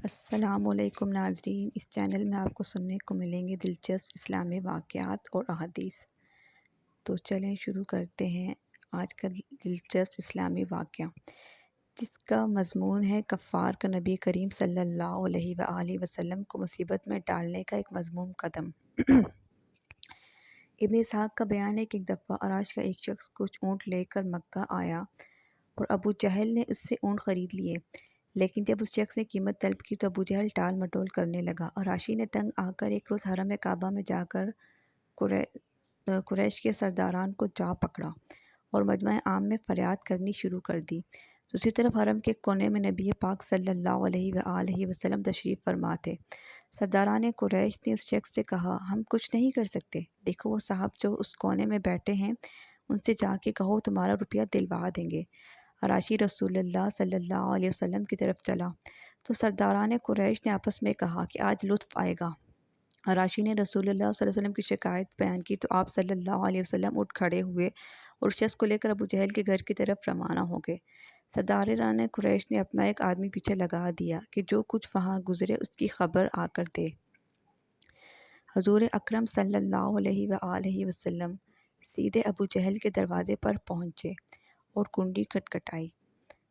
السلام علیکم ناظرین، اس چینل میں آپ کو سننے کو ملیں گے دلچسپ اسلامی واقعات اور احادیث۔ تو چلیں شروع کرتے ہیں آج کا دلچسپ اسلامی واقعہ، جس کا مضمون ہے کفار کا نبی کریم صلی اللہ علیہ وآلہ وسلم کو مصیبت میں ڈالنے کا ایک مذموم قدم۔ ابن اسحاق کا بیان ہے کہ ایک دفعہ عراش کا ایک شخص کچھ اونٹ لے کر مکہ آیا اور ابو جہل نے اس سے اونٹ خرید لیے، لیکن جب اس شخص نے قیمت طلب کی تو ابو جہل ٹال مٹول کرنے لگا۔ عراشی نے تنگ آ کر ایک روز حرم کعبہ میں جا کر قریش کے سرداران کو جا پکڑا اور مجمع عام میں فریاد کرنی شروع کر دی۔ دوسری طرف حرم کے کونے میں نبی پاک صلی اللہ علیہ وآلہ وسلم تشریف فرما تھے۔ سرداران قریش نے اس شخص سے کہا، ہم کچھ نہیں کر سکتے، دیکھو وہ صاحب جو اس کونے میں بیٹھے ہیں، ان سے جا کے کہو تمہارا روپیہ دلوا دیں گے۔ عراشی رسول اللہ صلی اللہ علیہ وسلم کی طرف چلا تو سرداران قریش نے آپس میں کہا کہ آج لطف آئے گا۔ عراشی نے رسول اللہ صلی اللہ علیہ وسلم کی شکایت بیان کی تو آپ صلی اللہ علیہ وسلم اٹھ کھڑے ہوئے اور اس شخص کو لے کر ابو جہل کے گھر کی طرف روانہ ہو گئے۔ سرداران قریش نے اپنا ایک آدمی پیچھے لگا دیا کہ جو کچھ وہاں گزرے اس کی خبر آ کر دے۔ حضور اکرم صلی اللہ علیہ وآلہ وسلم سیدھے ابو جہل کے دروازے پر پہنچے اور کنڈی کھٹکھٹائی۔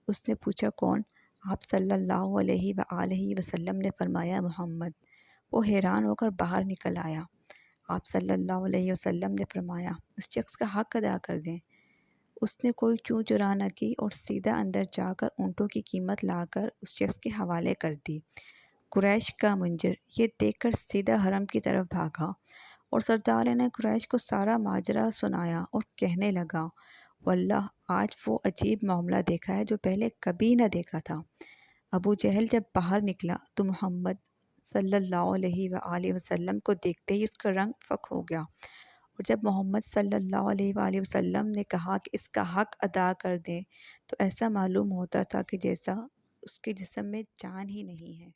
اس نے پوچھا، کون؟ آپ صلی اللہ علیہ وآلہ وسلم نے فرمایا، محمد۔ وہ حیران ہو کر باہر نکل آیا۔ آپ صلی اللہ علیہ وسلم نے فرمایا، اس شخص کا حق ادا کر دیں۔ اس نے کوئی چوں چرا نہ کی اور سیدھا اندر جا کر اونٹوں کی قیمت لا کر اس شخص کے حوالے کر دی۔ قریش کا منظر یہ دیکھ کر سیدھا حرم کی طرف بھاگا اور سردار نے قریش کو سارا ماجرا سنایا اور کہنے لگا، واللہ آج وہ عجیب معاملہ دیکھا ہے جو پہلے کبھی نہ دیکھا تھا۔ ابو جہل جب باہر نکلا تو محمد صلی اللہ علیہ وآلہ وسلم کو دیکھتے ہی اس کا رنگ فک ہو گیا، اور جب محمد صلی اللہ علیہ وآلہ وسلم نے کہا کہ اس کا حق ادا کر دیں تو ایسا معلوم ہوتا تھا کہ جیسا اس کے جسم میں جان ہی نہیں ہے۔